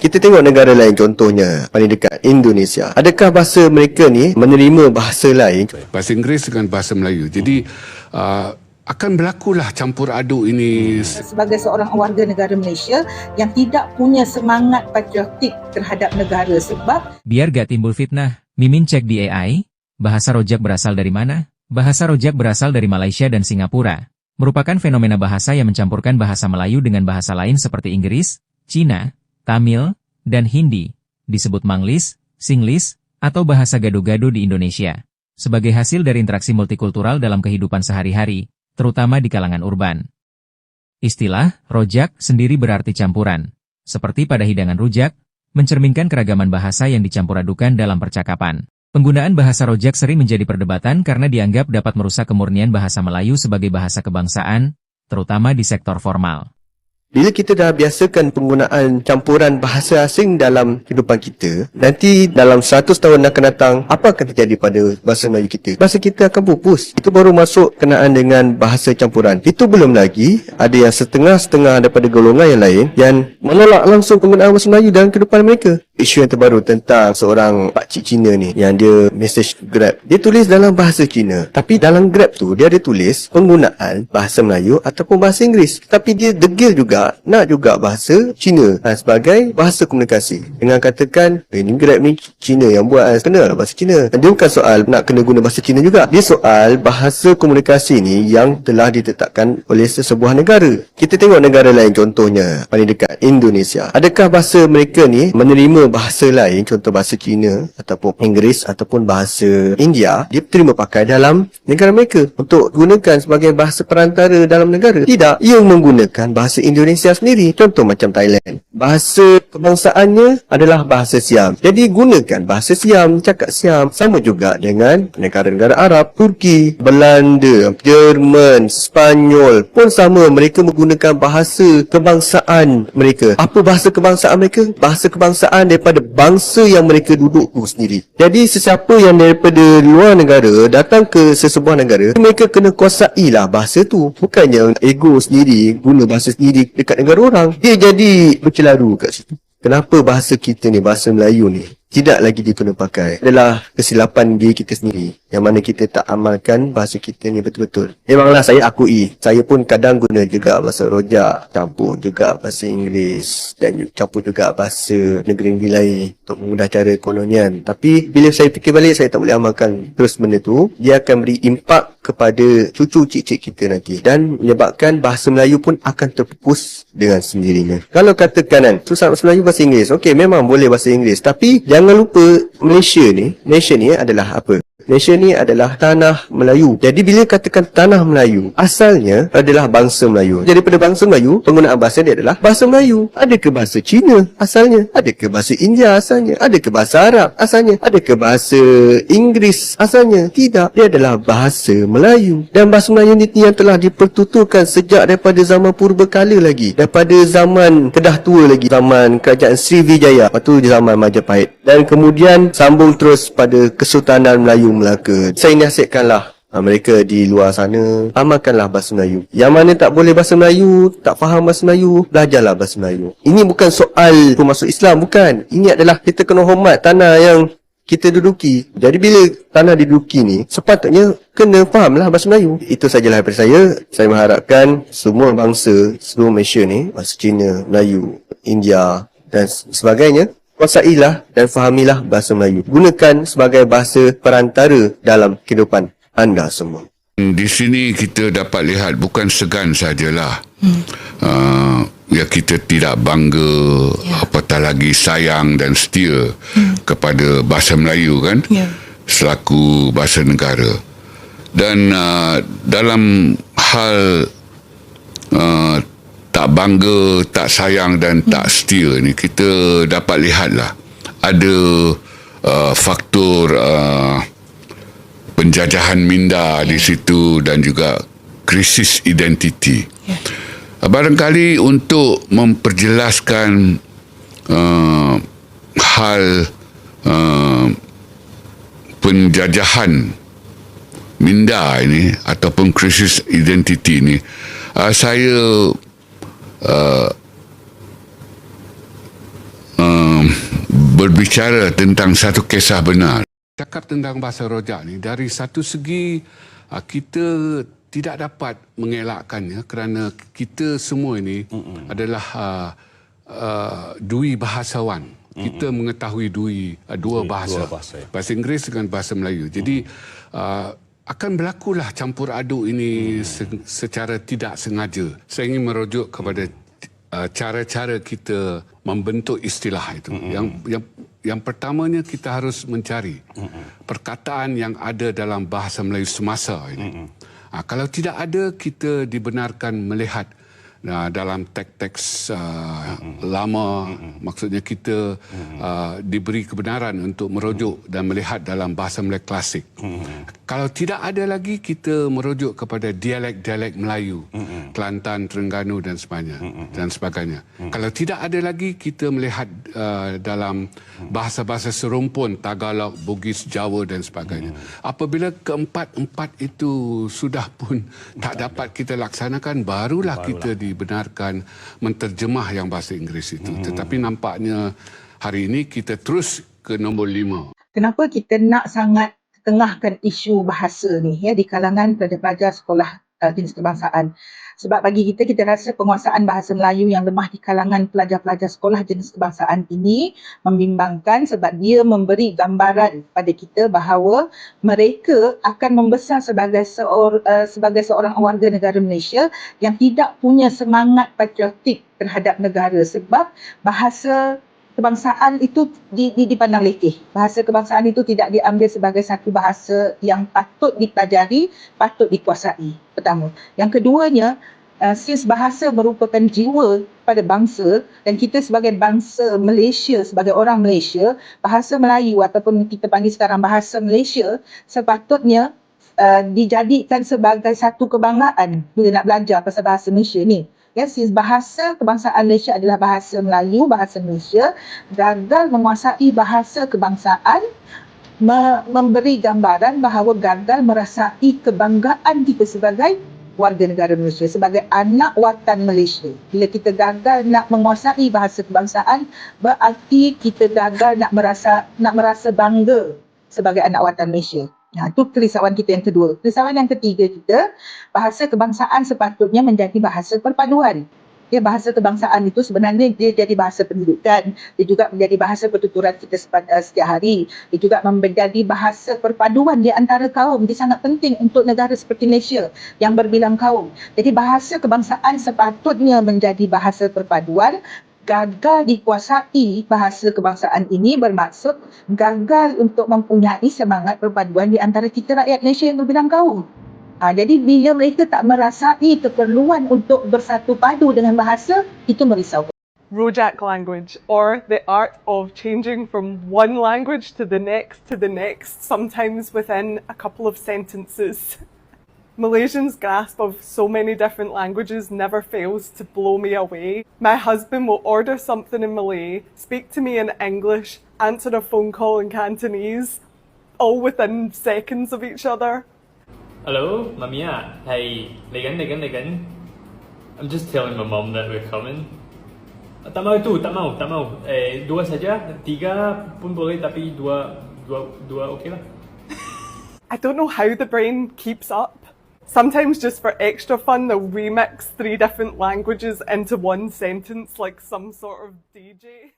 Kita tengok negara lain, contohnya paling dekat Indonesia. Adakah bahasa mereka ni menerima bahasa lain? Bahasa Inggeris dengan bahasa Melayu. Jadi akan berlakulah campur aduk ini. Sebagai seorang warga negara Malaysia yang tidak punya semangat patriotik terhadap negara, sebab biar gak timbul fitnah, Mimin cek di AI, bahasa rojak berasal dari mana? Bahasa rojak berasal dari Malaysia dan Singapura. Merupakan fenomena bahasa yang mencampurkan bahasa Melayu dengan bahasa lain seperti Inggris, Cina, Tamil, dan Hindi, disebut Manglis, Singlis, atau bahasa gado-gado di Indonesia, sebagai hasil dari interaksi multikultural dalam kehidupan sehari-hari, terutama di kalangan urban. Istilah rojak sendiri berarti campuran, seperti pada hidangan rujak, mencerminkan keragaman bahasa yang dicampur-adukan dalam percakapan. Penggunaan bahasa rojak sering menjadi perdebatan karena dianggap dapat merusak kemurnian bahasa Melayu sebagai bahasa kebangsaan, terutama di sektor formal. Bila kita dah biasakan penggunaan campuran bahasa asing dalam kehidupan kita, nanti dalam 100 tahun akan datang, apa akan terjadi pada bahasa Melayu kita? Bahasa kita akan pupus. Itu baru masuk kenaan dengan bahasa campuran. Itu belum lagi, ada yang setengah-setengah daripada golongan yang lain yang menolak langsung penggunaan bahasa Melayu dalam kehidupan mereka. Isu yang terbaru tentang seorang pakcik Cina ni, yang dia message Grab. Dia tulis dalam bahasa Cina. Tapi dalam Grab tu, dia ada tulis penggunaan bahasa Melayu ataupun bahasa Inggeris. Tapi dia degil juga, nak juga bahasa Cina sebagai bahasa komunikasi. Dengan katakan, ni Grab ni Cina yang buat, kena lah bahasa Cina. Dia bukan soal nak kena guna bahasa Cina juga. Dia soal bahasa komunikasi ni yang telah ditetapkan oleh sesebuah negara. Kita tengok negara lain, contohnya paling dekat Indonesia. Adakah bahasa mereka ni menerima bahasa lain, contoh bahasa Cina ataupun Inggeris ataupun bahasa India, dia terima pakai dalam negara mereka untuk gunakan sebagai bahasa perantara dalam negara? Tidak, ia menggunakan bahasa Indonesia sendiri. Contoh macam Thailand, bahasa kebangsaannya adalah bahasa Siam, jadi gunakan bahasa Siam, cakap Siam. Sama juga dengan negara-negara Arab, Turki, Belanda, Jerman, Spanyol pun sama, mereka menggunakan bahasa kebangsaan mereka. Apa bahasa kebangsaan mereka? Bahasa kebangsaan daripada bangsa yang mereka duduk tu sendiri. Jadi sesiapa yang daripada luar negara datang ke sesebuah negara, mereka kena kuasai lah bahasa tu. Bukannya ego sendiri guna bahasa sendiri dekat negara orang. Dia jadi bercelaru kat situ. Kenapa bahasa kita ni, bahasa Melayu ni, tidak lagi diguna pakai? Adalah kesilapan diri kita sendiri, yang mana kita tak amalkan bahasa kita ni betul-betul. Memanglah saya akui, saya pun kadang guna juga bahasa rojak, campur juga bahasa Inggeris, dan campur juga bahasa negeri-negeri lain untuk memudah cara kolonial. Tapi bila saya fikir balik, saya tak boleh amalkan terus benda tu. Dia akan beri impak kepada cucu cicit kita nanti, dan menyebabkan bahasa Melayu pun akan terpupus dengan sendirinya. Kalau katakan kan, susah bahasa Melayu, bahasa Inggeris, okey, memang boleh bahasa Inggeris, tapi jangan lupa Malaysia ni, nation ni adalah apa? Malaysia ni adalah tanah Melayu. Jadi bila katakan tanah Melayu, asalnya adalah bangsa Melayu. Jadi pada bangsa Melayu, penggunaan bahasa dia adalah bahasa Melayu. Adakah bahasa Cina asalnya? Adakah bahasa India asalnya? Adakah bahasa Arab asalnya? Adakah bahasa Inggeris asalnya? Tidak. Dia adalah bahasa Melayu. Dan bahasa Melayu ni yang telah dipertuturkan sejak daripada zaman purbakala lagi. Daripada zaman Kedah Tua lagi. Zaman Kerajaan Sriwijaya. Lepas tu zaman Majapahit. Dan kemudian sambung terus pada Kesultanan Melayu Melaka. Saya nasihatkanlah mereka di luar sana, amalkanlah bahasa Melayu. Yang mana tak boleh bahasa Melayu, tak faham bahasa Melayu, belajarlah bahasa Melayu. Ini bukan soal masuk Islam, bukan. Ini adalah kita kena hormat tanah yang kita duduki. Jadi bila tanah diduduki ni, sepatutnya kena fahamlah bahasa Melayu. Itu sajalah daripada saya. Saya mengharapkan semua bangsa seluruh Malaysia ni, bahasa Cina, Melayu, India dan sebagainya, kuasailah dan fahamilah bahasa Melayu. Gunakan sebagai bahasa perantara dalam kehidupan anda semua. Di sini kita dapat lihat bukan segan sajalah. Ya, kita tidak bangga, apatah lagi sayang dan setia kepada bahasa Melayu kan, selaku bahasa negara. Dan dalam hal tak bangga, tak sayang dan tak setia ni, kita dapat lihatlah ada faktor penjajahan minda di situ dan juga krisis identiti. Barangkali untuk memperjelaskan hal penjajahan minda ini ataupun krisis identiti ini, saya berbicara tentang satu kisah benar. Cakap tentang bahasa rojak ni, dari satu segi kita tidak dapat mengelakkannya kerana kita semua ini adalah dui bahasawan. Kita mengetahui dua bahasa. Bahasa Inggeris dengan bahasa Melayu. Jadi akan berlakulah campur aduk ini secara tidak sengaja. Saya ingin merujuk kepada cara-cara kita membentuk istilah itu. Yang pertamanya kita harus mencari perkataan yang ada dalam bahasa Melayu semasa ini. Kalau tidak ada, kita dibenarkan melihat dalam teks-teks lama, maksudnya kita diberi kebenaran untuk merujuk dan melihat dalam bahasa Melayu klasik. Kalau tidak ada lagi, kita merujuk kepada dialek-dialek Melayu, Kelantan, Terengganu dan sebagainya. Kalau tidak ada lagi, kita melihat dalam bahasa-bahasa serumpun, Tagalog, Bugis, Jawa dan sebagainya. Apabila keempat-empat itu sudah pun tak dapat kita laksanakan, barulah kita dibenarkan menterjemah yang bahasa Inggeris itu. Tetapi nampaknya hari ini kita terus ke nombor 5. Kenapa kita nak sangat tengahkan isu bahasa ni di kalangan pelajar-pelajar sekolah jenis kebangsaan? Sebab bagi kita rasa penguasaan bahasa Melayu yang lemah di kalangan pelajar-pelajar sekolah jenis kebangsaan ini membimbangkan sebab dia memberi gambaran pada kita bahawa mereka akan membesar sebagai seorang warga negara Malaysia yang tidak punya semangat patriotik terhadap negara sebab bahasa kebangsaan itu dipandang leteh. Bahasa kebangsaan itu tidak diambil sebagai satu bahasa yang patut dipelajari, patut dikuasai. Pertama. Yang keduanya, since bahasa merupakan jiwa pada bangsa dan kita sebagai bangsa Malaysia, sebagai orang Malaysia, bahasa Melayu ataupun kita panggil sekarang bahasa Malaysia sepatutnya dijadikan sebagai satu kebanggaan bila nak belajar pasal bahasa Malaysia ni. Since bahasa kebangsaan Malaysia adalah bahasa Melayu, bahasa Malaysia, gagal menguasai bahasa kebangsaan memberi gambaran bahawa gagal merasai kebanggaan kita sebagai warga negara Malaysia, sebagai anak watan Malaysia. Bila kita gagal nak menguasai bahasa kebangsaan, berarti kita gagal nak merasa bangga sebagai anak watan Malaysia. Itu kerisauan kita yang kedua. Kerisauan yang ketiga kita, bahasa kebangsaan sepatutnya menjadi bahasa perpaduan. Bahasa kebangsaan itu sebenarnya dia jadi bahasa pendidikan, dia juga menjadi bahasa pertuturan kita setiap hari, dia juga menjadi bahasa perpaduan di antara kaum. Dia sangat penting untuk negara seperti Malaysia yang berbilang kaum. Jadi bahasa kebangsaan sepatutnya menjadi bahasa perpaduan. Gagal dikuasai bahasa kebangsaan ini bermaksud gagal untuk mempunyai semangat perpaduan di antara kita rakyat Malaysia yang berbilang kaum. Jadi bila mereka tak merasai keperluan untuk bersatu padu dengan bahasa, itu merisaukan. Rojak language, or the art of changing from one language to the next, sometimes within a couple of sentences. Malaysians' grasp of so many different languages never fails to blow me away. My husband will order something in Malay, speak to me in English, answer a phone call in Cantonese, all within seconds of each other. Hello, Mamiya. Hey,嚟緊. I'm just telling my mum that we're coming. Tak mau. Dua saja, tiga pun boleh, tapi dua okay lah. I don't know how the brain keeps up. Sometimes just for extra fun, they'll remix 3 different languages into one sentence like some sort of DJ.